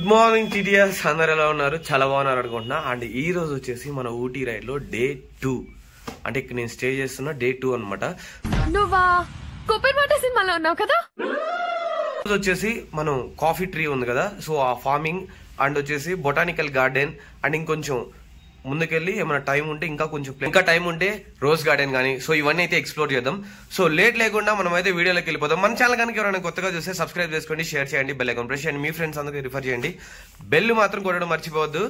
Morning TTS అందరు ఎలా ఉన్నారు? చాలా బాగున్నారు అనుకుంటున్నా. అండ్ ఈ రోజు వచ్చేసి మన ఊటీ రైడ్ లో డే 2 అంటే ఇక్కడ నేను స్టే చేస్తున్నా డే 2 అనమాట. వచ్చేసి మనం కాఫీ ట్రీ ఉంది కదా, సో ఆ ఫార్మింగ్ అండ్ వచ్చేసి బొటానికల్ గార్డెన్ అండ్ ఇంకొంచెం ముందుకెళ్ళి ఏమైనా టైం ఉంటే ఇంకా టైం ఉంటే రోజ్ గార్డెన్ కానీ, సో ఇవన్నీ అయితే ఎక్స్ప్లోర్ చేద్దాం. సో లేట్ లేకుండా మనం అయితే వీడియోలోకి వెళ్ళిపోదాం. మన ఛానల్ కనుక ఎవరైనా కొత్తగా చూస్తే సబ్స్క్రైబ్ చేసుకోండి, షేర్ చేయండి, బెల్ ఐకాన్ ప్రెస్ చేయండి, మీ ఫ్రెండ్స్ అందరికి రిఫర్ చేయండి. బెల్ మాత్రం కొట్టడం మర్చిపోవద్దు.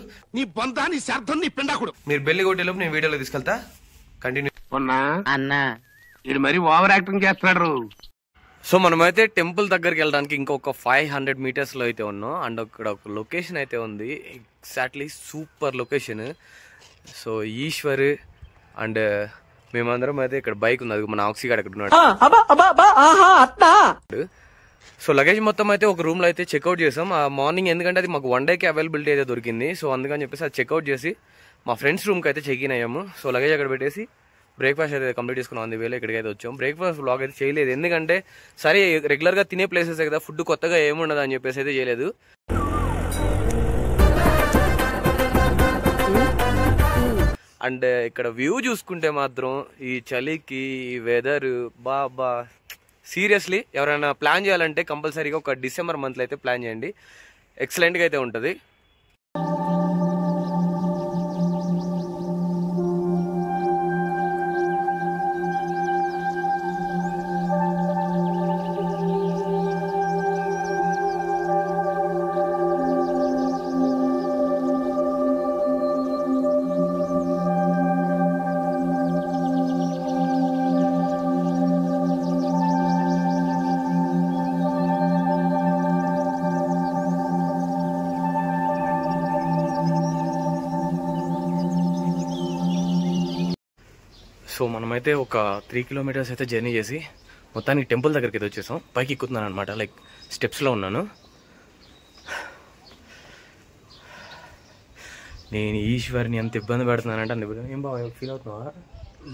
మీరు బెల్ కొట్టేలోపు నేను వీడియోలో తీసుకెళ్తా. కంటిన్యూ అన్నా ఇది మరి ఓవర్ యాక్టింగ్ చేస్తున్నాడు. సో మనమైతే టెంపుల్ దగ్గరికి వెళ్ళడానికి ఇంకొక 500 మీటర్స్ లో అయితే ఉన్నాం. అండ్ అక్కడ ఒక లొకేషన్ అయితే ఉంది, exactly super location. So Eshwar and మేమందరం అయితే ఇక్కడ బైక్ ఉంది, అది మన ఆక్సిగాడ్ అక్కడ ఉన్నాడు. సో లగేజ్ మొత్తం అయితే ఒక రూమ్ లో అయితే చెక్అవుట్ చేసాం ఆ మార్నింగ్, ఎందుకంటే అది మాకు 1 డేకి అవైలబిలిటీ అయితే దొరికింది. సో అందుకని చెప్పేసి అది చెక్అవుట్ చేసి మా ఫ్రెండ్స్ రూమ్ కి అయితే చెక్ ఇన్ అయ్యాము. సో లగేజ్ అక్కడ పెట్టేసి బ్రేక్ఫాస్ట్ అయితే కంప్లీట్ చేసుకున్నాం. అందు వేళ ఇక్కడికి అయితే వచ్చాం. బ్రేక్ఫాస్ట్ వ్లాగ్ అయితే చేయలేదు, ఎందుకంటే సరే రెగ్యులర్ గా తినే ప్లేసెస్ కదా, ఫుడ్ కొత్తగా ఏముండదు అని చెప్పేసి అయితే చేయలేదు. అండ్ ఇక్కడ వ్యూ చూసుకుంటే మాత్రం ఈ చలికి ఈ వెదర్ బాబా సీరియస్లీ ఎవరైనా ప్లాన్ చేయాలంటే కంపల్సరీగా ఒక డిసెంబర్ మంత్లో అయితే ప్లాన్ చేయండి, ఎక్సలెంట్గా అయితే ఉంటుంది. సో మనమైతే ఒక 3 కిలోమీటర్స్ అయితే జర్నీ చేసి మొత్తానికి టెంపుల్ దగ్గరికి అయితే వచ్చేసాం. పైకి ఎక్కుతున్నాను అనమాట, లైక్ స్టెప్స్లో ఉన్నాను. నేను ఈశ్వర్ని ఎంత ఇబ్బంది పెడుతున్నానంటే అంత ఏం బాగా ఫీల్ అవుతున్నావా?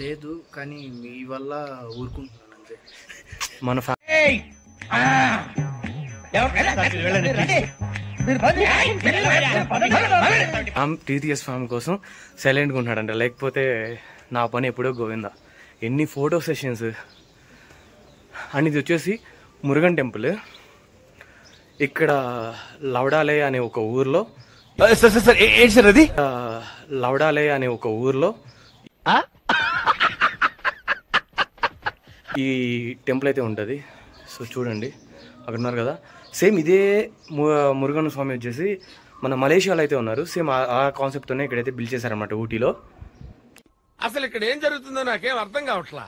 లేదు, కానీ మీ వల్ల ఊరుకుంటున్నాను అంతే. మన టీటీఎస్ ఫామ్ కోసం సైలెంట్గా ఉన్నాడంట, లేకపోతే నా పని ఎప్పుడో గోవిందా. ఎన్ని ఫోటో సెషన్స్. అండ్ ఇది వచ్చేసి మురుగన్ టెంపుల్. ఇక్కడ లవడాలే అనే ఒక ఊర్లో ఈ టెంపుల్ అయితే ఉంటుంది. సో చూడండి అక్కడ ఉన్నారు కదా, సేమ్ ఇదే మురుగన్ స్వామి వచ్చేసి మన మలేషియాలో అయితే ఉన్నారు. సేమ్ ఆ కాన్సెప్ట్తోనే ఇక్కడైతే బిల్డ్ చేశారన్నమాట ఊటీలో. అసలు ఇక్కడ ఏం జరుగుతుందో నాకేం అర్థం కావట్లా.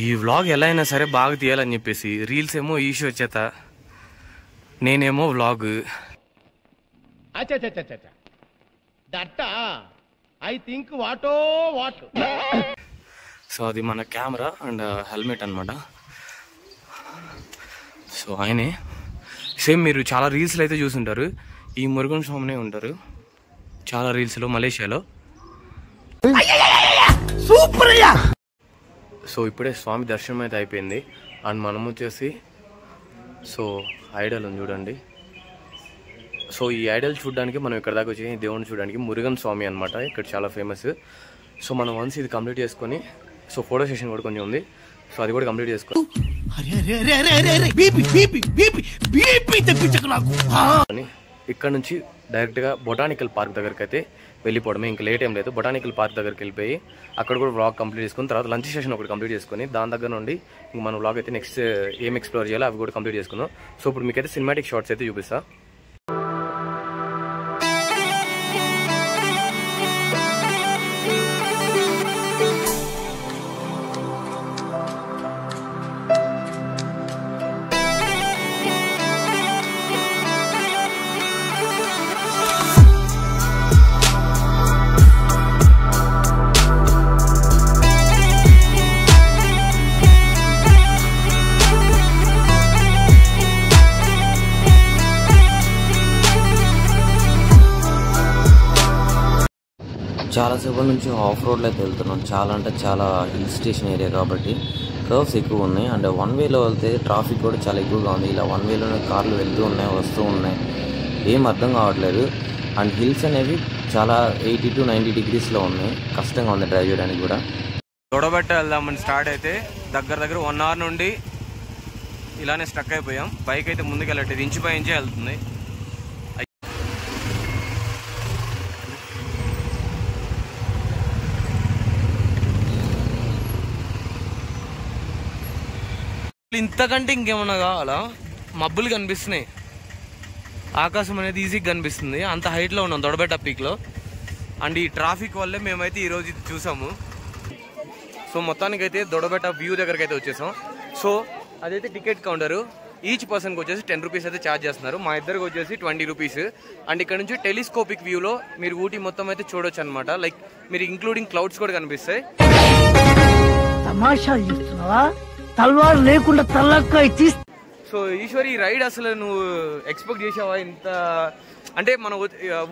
ఈ వ్లాగ్ ఎలా అయినా సరే బాగా తీయాలని చెప్పేసి రీల్స్ ఏమో ఈషో చేత, నేనేమో వ్లాగ్. సో అది మన కెమెరా అండ్ హెల్మెట్ అనమాట. సో ఆయనే సేమ్ మీరు చాలా రీల్స్లో అయితే చూసుంటారు, ఈ మురుగన్ స్వామినే ఉంటారు చాలా రీల్స్లో మలేషియాలో. సో ఇప్పుడే స్వామి దర్శనం అయితే అయిపోయింది. అండ్ మనం వచ్చేసి సో ఐడల్ ఉంది చూడండి. సో ఈ ఐడల్ చూడడానికి మనం ఇక్కడ దాకా వచ్చి దేవుడిని చూడడానికి మురుగన్ స్వామి అనమాట, ఇక్కడ చాలా ఫేమస్. సో మనం వన్స్ ఇది కంప్లీట్ చేసుకొని, సో ఫోటో సెషన్ కూడా కొంచెం ఉంది, సో అది కూడా కంప్లీట్ చేసుకొని ఇక్కడ నుంచి డైరెక్ట్గా బొటానికల్ పార్క్ దగ్గరికి అయితే వెళ్ళిపోవడమే. ఇంకా లేట్ ఏం లేదు. బొటానికల్ పార్క్ దగ్గరికి వెళ్ళిపోయి అక్కడ కూడా వ్లాగ్ కంప్లీట్ చేసుకుని తర్వాత లంచ్ సెషన్ ఒకటి కంప్లీట్ చేసుకుని దాని దగ్గర నుండి ఇంక మన వ్లాగ్ అయితే నెక్స్ట్ ఏం ఎక్స్ప్లోర్ చేయాలో అవి కూడా కంప్లీట్ చేసుకుందాం. సో ఇప్పుడు మీకైతే సినిమాటిక్ షార్ట్స్ అయితే చూపిస్తా. చాలాసేపటి నుంచి ఆఫ్ రోడ్లో అయితే వెళ్తున్నాం. చాలా అంటే చాలా హిల్ స్టేషన్ ఏరియా కాబట్టి కర్వ్స్ ఎక్కువ ఉన్నాయి. అండ్ 1 వేలో వెళ్తే ట్రాఫిక్ కూడా చాలా ఎక్కువగా ఉంది. ఇలా 1 వేలోనే కార్లు వెళ్తూ ఉన్నాయి, వస్తూ ఉన్నాయి. ఏం అర్థం కావట్లేదు. అండ్ హిల్స్ అనేవి చాలా 80 to 90 degreesలో ఉన్నాయి. కష్టంగా ఉంది డ్రైవ్ చేయడానికి కూడా. దొడబెట్ట వెళ్దామని స్టార్ట్ అయితే దగ్గర 1 hour నుండి ఇలానే స్టక్ అయిపోయాం. బైక్ అయితే ముందుకు వెళ్ళట్లేదు, ఇంచు పై ఇంచే వెళ్తుంది. ఇంతకంటే ఇంకేమన్నా కావాలా? మబ్బులు కనిపిస్తున్నాయి, ఆకాశం అనేది ఈజీగా కనిపిస్తుంది. అంత హైట్లో ఉన్నాం దొడబెట్ట పీక్లో. అండ్ ఈ ట్రాఫిక్ వల్లే మేమైతే ఈరోజు ఇది చూసాము. సో మొత్తానికి అయితే దొడబెట్ట వ్యూ దగ్గరికి అయితే వచ్చేసాం. సో అదైతే టికెట్ కౌంటరు. ఈచ్ పర్సన్కి వచ్చేసి 10 రూపీస్ అయితే ఛార్జ్ చేస్తున్నారు. మా ఇద్దరికి వచ్చేసి 20 రూపీస్. అండ్ ఇక్కడ నుంచి టెలిస్కోపిక్ వ్యూలో మీరు ఊటీ మొత్తం అయితే చూడొచ్చు అనమాట. లైక్ మీరు ఇంక్లూడింగ్ క్లౌడ్స్ కూడా కనిపిస్తాయి. తమాషాలు చేస్తున్నావా? తల్వార్ లేకుండా తల్లకాయ తీసి. సో ఈశ్వరి రైడ్ అసలు నువ్వు ఎక్స్పెక్ట్ చేసావా ఇంత? అంటే మనం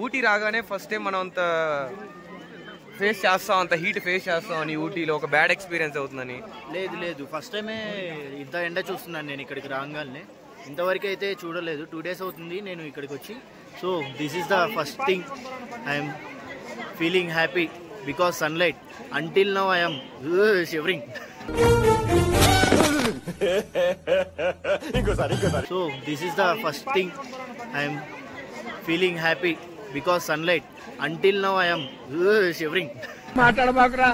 ఊటీ రాగానే ఫస్ట్ టైం మనం అంత ఫేస్ చేస్తాం, అంత హీట్ ఫేస్ చేస్తాం అని ఊటీలో ఒక బ్యాడ్ ఎక్స్పీరియన్స్ అవుతుందని? లేదు, ఫస్ట్ టైమే ఇంత ఎండ చూస్తున్నాను నేను ఇక్కడికి రాగానే. ఇంతవరకు అయితే చూడలేదు. 2 days అవుతుంది నేను ఇక్కడికి వచ్చి. So this is the first thing. I'm feeling happy because sunlight. Until now I'm shivering. So this is the first thing. I'm feeling happy because sunlight. Until now I'm shivering. మాట్లాడబాకురా,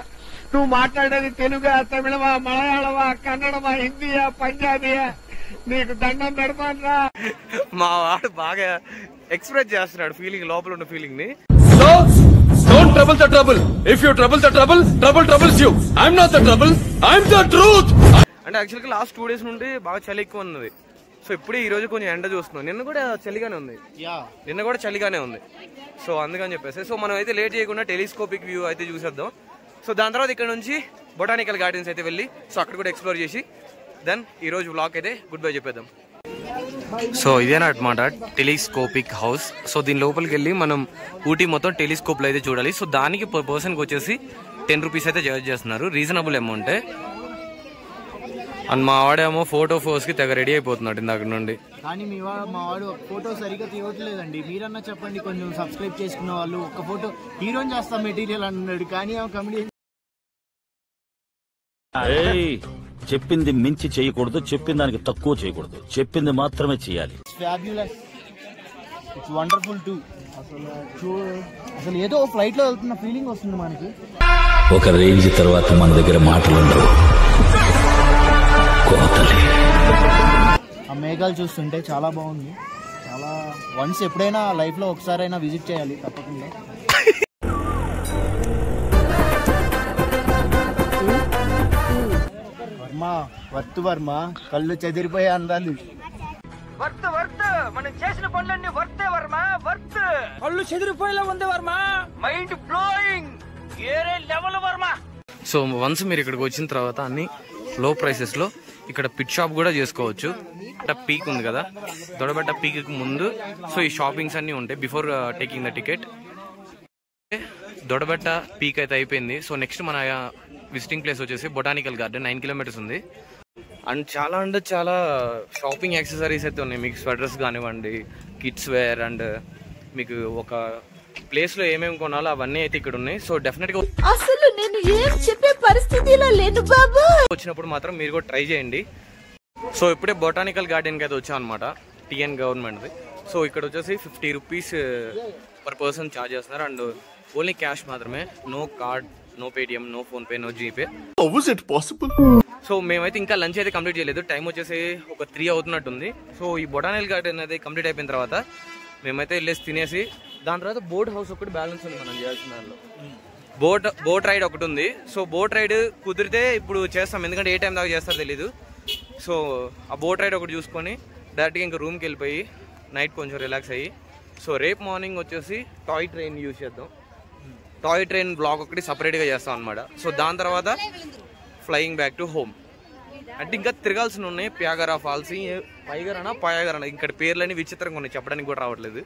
నువ్వు మాట్లాడేది తెలుగా, తమిళమా, మలయాళమా, కన్నడమా, హిందీయా, పంజాబీయా? నీకు దండం పెడతానురా. మా వాడు బాగా ఎక్స్ప్రెస్ చేస్తున్నాడు feeling, లోపల ఉన్న ఫీలింగ్ ని. So, don't trouble the trouble. If you trouble the trouble, trouble troubles you. I'm not the trouble, I'm the truth. అంటే యాక్చువల్గా లాస్ట్ 2 days నుండి బాగా చలి ఎక్కువ ఉన్నది. సో ఇప్పుడే ఈ రోజు కొంచెం ఎండ చూస్తున్నాం. నిన్న కూడా చలిగానే ఉంది, నిన్న కూడా చలిగానే ఉంది. సో అందుకని చెప్పేసి సో మనం అయితే లేట్ చేయకుండా టెలిస్కోపిక్ వ్యూ అయితే చూసేద్దాం. సో దాని తర్వాత ఇక్కడ నుంచి బొటానికల్ గార్డెన్స్ అయితే వెళ్ళి సో అక్కడ కూడా ఎక్స్ప్లోర్ చేసి దెన్ ఈ రోజు వ్లాగ్ అయితే గుడ్ బై చెప్పేద్దాం. సో ఇదేనమాట టెలిస్కోపిక్ హౌస్. సో దీని లోపలికి వెళ్ళి మనం ఊటీ మొత్తం టెలిస్కోప్లో అయితే చూడాలి. సో దానికి పర్ పర్సన్కి వచ్చేసి 10 రూపీస్ అయితే చార్జ్ చేస్తున్నారు, రీజనబుల్ అమౌంటే. అండ్ మా వాడేమో ఫోటో ఫోర్స్కి తెగ రెడీ అయిపోతున్నాడు ఇందాక నుండి. కానీ మా వాడు ఫోటో సరిగ్గా తీయట్లేదండి. మీరన్నా చెప్పండి, కొంచెం సబ్స్క్రైబ్ చేసుకున్న వాళ్ళు. ఒక ఫోటో హీరోని చేస్తాం మెటీరియల్ అన్నాడు, కానీ కమెడీ. చెప్పింది మించి చేయకూడదు, చెప్పిన దానికి తక్కువ చేయకూడదు, చెప్పింది మాత్రమే చేయాలి. Fabulous, it's wonderful two. అసలు ఏదో ఫ్లైట్ లో వెళ్తున్న ఫీలింగ్ వస్తుంది మనకి. ఒక రేంజ్ తర్వాత మన దగ్గర మాటలు ఉండవు. ఆ మేఘాలు చూస్తుంటే చాలా బాగుంది. చాలా వన్స్ ఎప్పుడైనా లైఫ్ లో ఒకసారైనా విజిట్ చేయాలి తప్పకుండా. వర్మ కళ్ళు చెదిరిపోయే అందాలు. మనం చేసిన పనులన్నీ వర్తే వర్మ, వర్త్. కళ్ళు చెదిరిపోయేలా ఉంది వర్మ, మైండ్ బ్లోయింగ్, ఏరే లెవెల్ వర్మ. సో వన్స్ మీరు ఇక్కడికి వచ్చిన తర్వాత అన్ని లో ప్రైసెస్ లో ఇక్కడ పిట్ షాప్ కూడా చేసుకోవచ్చు. పీక్ ఉంది కదా, దొడబెట్ట పీక్ ముందు సో ఈ షాపింగ్స్ అన్ని ఉంటాయి before taking the ticket. Doddabetta peak అయితే అయిపోయింది. సో నెక్స్ట్ మన విజిటింగ్ ప్లేస్ వచ్చేసి బొటానికల్ గార్డెన్, 9 kilometers ఉంది. అండ్ చాలా అంటే చాలా షాపింగ్ యాక్సెసరీస్ అయితే ఉన్నాయి. మీకు స్వెటర్స్ కానివ్వండి, కిడ్స్ వేర్, అండ్ మీకు ఒక ప్లేస్ లో ఏమేమి కొనాలో అవన్నీ అయితే ఇక్కడ ఉన్నాయి. సో డెఫినెట్ గా అసలు నేను ఏం చెప్పే పరిస్థితిలో లేను బాబు. వచ్చినప్పుడు మాత్రం మీరు కూడా ట్రై చేయండి. సో ఇప్పుడే బొటానికల్ గార్డెన్ కి అయితే వచ్చాం అనమాట, టిఎన్ గవర్నమెంట్ది. సో ఇక్కడ వచ్చేసి 50 రూపీస్ పర్ పర్సన్ ఛార్జ్ చేస్తున్నారు. అండ్ ఓన్లీ క్యాష్ మాత్రమే, no card, no Paytm, no PhonePe, no GPay. So మేమైతే ఇంకా లంచ్ అయితే కంప్లీట్ చేయలేదు. టైం వచ్చేసి ఒక 3 అవుతున్నట్టుంది. సో ఈ బొటానికల్ గార్డెన్ అయితే కంప్లీట్ అయిపోయిన తర్వాత మేమైతే వెళ్ళేసి తినేసి దాని తర్వాత బోట్ హౌస్ ఒకటి బ్యాలెన్స్ ఉంది మనం చేయాల్సిన దానిలో. బోట్ రైడ్ ఒకటి ఉంది. సో బోట్ రైడ్ కుదిరితే ఇప్పుడు చేస్తాం, ఎందుకంటే ఏ టైం దాకా చేస్తారో తెలీదు. సో ఆ బోట్ రైడ్ ఒకటి చూసుకొని డైరెక్ట్గా ఇంకా రూమ్కి వెళ్ళిపోయి నైట్ కొంచెం రిలాక్స్ అయ్యి సో రేపు మార్నింగ్ వచ్చేసి టాయ్ ట్రైన్ యూజ్ చేద్దాం. టాయ్ ట్రైన్ బ్లాగ్ ఒకటి సపరేట్గా చేస్తాం అనమాట. సో దాని తర్వాత ఫ్లయింగ్ బ్యాక్ టు హోమ్. అంటే ఇంకా తిరగాల్సిన ఉన్నాయి. ప్యాగరా ఫాల్స్, పైగరానా పాయగరానా, ఇక్కడ పేర్లన్నీ విచిత్రంగా ఉన్నాయి, చెప్పడానికి కూడా రావట్లేదు.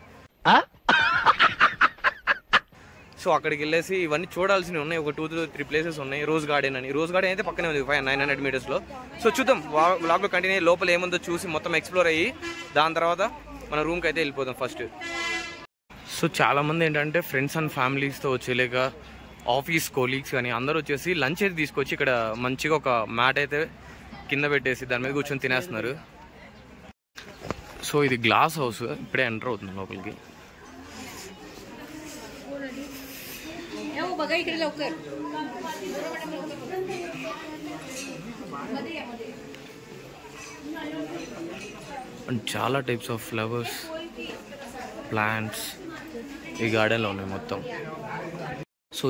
సో అక్కడికి వెళ్ళేసి ఇవన్నీ చూడాల్సినవి ఉన్నాయి. ఒక 2 to 3 ప్లేసెస్ ఉన్నాయి. రోజ్ గార్డెన్ అని, రోజ్ గార్డెన్ అయితే పక్కనే ఉంది 900 meters లో. సో చూద్దాం, వ్లాగ్లో కంటిన్యూ లోపల ఏముందో చూసి మొత్తం ఎక్స్ప్లోర్ అయ్యి దాని తర్వాత మన రూమ్కి అయితే వెళ్ళిపోదాం ఫస్ట్. సో చాలామంది ఏంటంటే ఫ్రెండ్స్ అండ్ ఫ్యామిలీస్తో వచ్చేలేక ఆఫీస్ కోలీగ్స్ కానీ అందరూ వచ్చేసి లంచ్ అయితే తీసుకొచ్చి ఇక్కడ మంచిగా ఒక మ్యాట్ అయితే కింద పెట్టేసి దాని మీద కూర్చొని తినేస్తున్నారు. సో ఇది గ్లాస్ హౌస్, ఇప్పుడే ఎంటర్ అవుతుంది లోపలికి. అండ్ చాలా టైప్స్ ఆఫ్ ఫ్లవర్స్, ప్లాంట్స్ ఈ గార్డెన్లో ఉన్నాయి మొత్తం. సో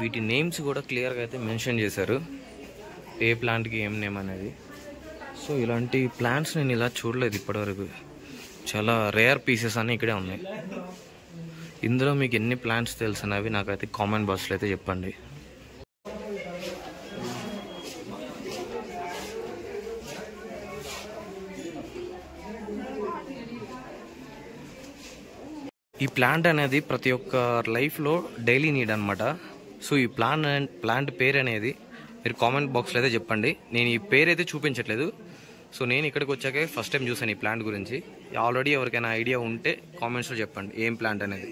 వీటి నేమ్స్ కూడా క్లియర్గా అయితే మెన్షన్ చేశారు, ఏ ప్లాంట్కి ఏం నేమ్ అనేది. సో ఇలాంటి ప్లాంట్స్ నేను ఇలా చూడలేదు ఇప్పటివరకు. చాలా రేర్ పీసెస్ అన్నీ ఇక్కడే ఉన్నాయి. ఇందులో మీకు ఎన్ని ప్లాంట్స్ తెలుసున్నవి నాకైతే కామెంట్ బాక్స్లో అయితే చెప్పండి. ఈ ప్లాంట్ అనేది ప్రతి ఒక్క లైఫ్లో డైలీ నీడ్ అనమాట. సో ఈ ప్లాంట్ పేరు అనేది మీరు కామెంట్ బాక్స్లో అయితే చెప్పండి. నేను ఈ పేరు అయితే చూపించట్లేదు. సో నేను ఇక్కడికి వచ్చాకే ఫస్ట్ టైం చూసాను ఈ ప్లాంట్ గురించి. ఆల్రెడీ ఎవరికైనా ఐడియా ఉంటే కామెంట్స్లో చెప్పండి ఏం ప్లాంట్ అనేది.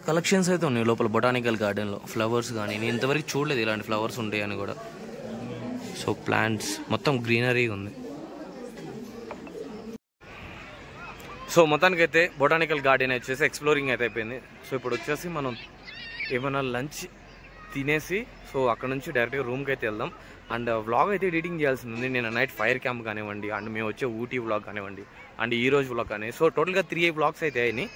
కలెక్షన్స్ అయితే ఉన్నాయి లోపల బొటానికల్ గార్డెన్లో. ఫ్లవర్స్ కానీ నేను ఇంతవరకు చూడలేదు ఇలాంటి ఫ్లవర్స్ ఉంటాయని కూడా. సో ప్లాంట్స్ మొత్తం గ్రీనరీ ఉంది. సో మొత్తానికైతే బొటానికల్ గార్డెన్ వచ్చేసి ఎక్స్ప్లోరింగ్ అయితే అయిపోయింది. సో ఇప్పుడు వచ్చేసి మనం ఏమైనా లంచ్ తినేసి సో అక్కడ నుంచి డైరెక్ట్గా రూమ్కి అయితే వెళ్దాం. అండ్ వ్లాగ్ అయితే ఎడిటింగ్ చేయాల్సింది ఉంది. నేను నైట్ ఫైర్ క్యాంప్ కానివ్వండి, అండ్ మేము వచ్చే ఊటీ వ్లాగ్ కానివ్వండి, అండ్ ఈ రోజు వ్లాగ్ కానీ. సో టోటల్గా 3 వ్లాగ్స్ అయితే అయినాయి.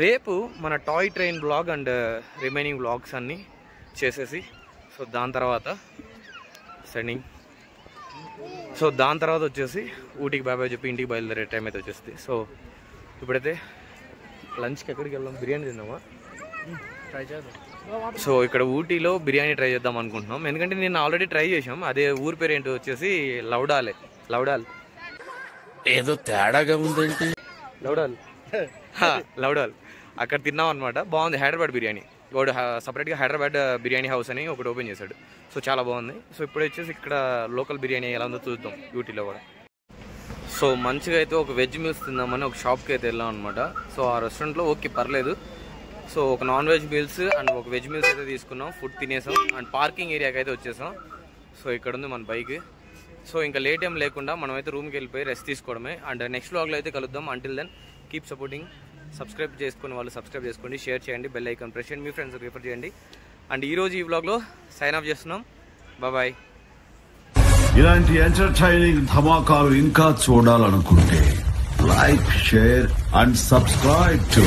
రేపు మన toy train vlog and remaining vlogs అన్నీ చేసేసి సో దాని తర్వాత సెండింగ్. సో దాని తర్వాత వచ్చేసి ఊటీకి బాబాయ్ చెప్పి ఇంటికి బయలుదేరే టైం అయితే వచ్చేస్తుంది. సో ఇప్పుడైతే లంచ్కి ఎక్కడికి వెళ్దాం? బిర్యానీ తిందామా? ట్రై చేద్దాం. సో ఇక్కడ ఊటీలో బిర్యానీ ట్రై చేద్దాం అనుకుంటున్నాం. ఎందుకంటే నేను ఆల్రెడీ ట్రై చేసాం. అదే ఊరి పేరు ఏంటో వచ్చేసి లౌడాల్. ఏదో తేడాగా ఉందేంటి? లౌడాల్ అక్కడ తిన్నాం అనమాట. బాగుంది. హైదరాబాద్ బిర్యానీ. వాడు సపరేట్గా హైదరాబాద్ బిర్యానీ హౌస్ అని ఒకటి ఓపెన్ చేశాడు. సో చాలా బాగుంది. సో ఇప్పుడు వచ్చేసి ఇక్కడ లోకల్ బిర్యానీ ఎలా ఉందో చూద్దాం ఊటీలో కూడా. సో మంచిగా అయితే ఒక వెజ్ మీల్స్ తిందామని ఒక షాప్కి అయితే వెళ్ళాం అనమాట. సో ఆ రెస్టారెంట్లో ఓకే పర్లేదు. సో ఒక నాన్ వెజ్ మీల్స్ అండ్ ఒక వెజ్ మీల్స్ అయితే తీసుకున్నాం. ఫుడ్ తినేసాం అండ్ పార్కింగ్ ఏరియాకి అయితే వచ్చేసాం. సో ఇక్కడ ఉంది మన బైక్. సో ఇంకా లేట్ ఏం లేకుండా మనమైతే రూమ్కి వెళ్ళిపోయి రెస్ట్ తీసుకోవడమే. అండ్ నెక్స్ట్ వ్లాగ్లో అయితే కలుద్దాం. Until then keep supporting. Subscribe చేసుకుని వాళ్ళు సబ్స్క్రైబ్ చేసుకోండి, షేర్ చేయండి, బెల్ ఐకాన్ ప్రెస్ చేయండి, మీ ఫ్రెండ్స్కి రిఫర్ చేయండి. అండ్ ఈరోజు ఈ వ్లాగ్లో సైన్ ఆఫ్ చేస్తున్నాం. బాయ్. ఇలాంటి ఎంటర్టైనింగ్ ధమాకాలు ఇంకా చూడాలనుకుంటే like, share and subscribe to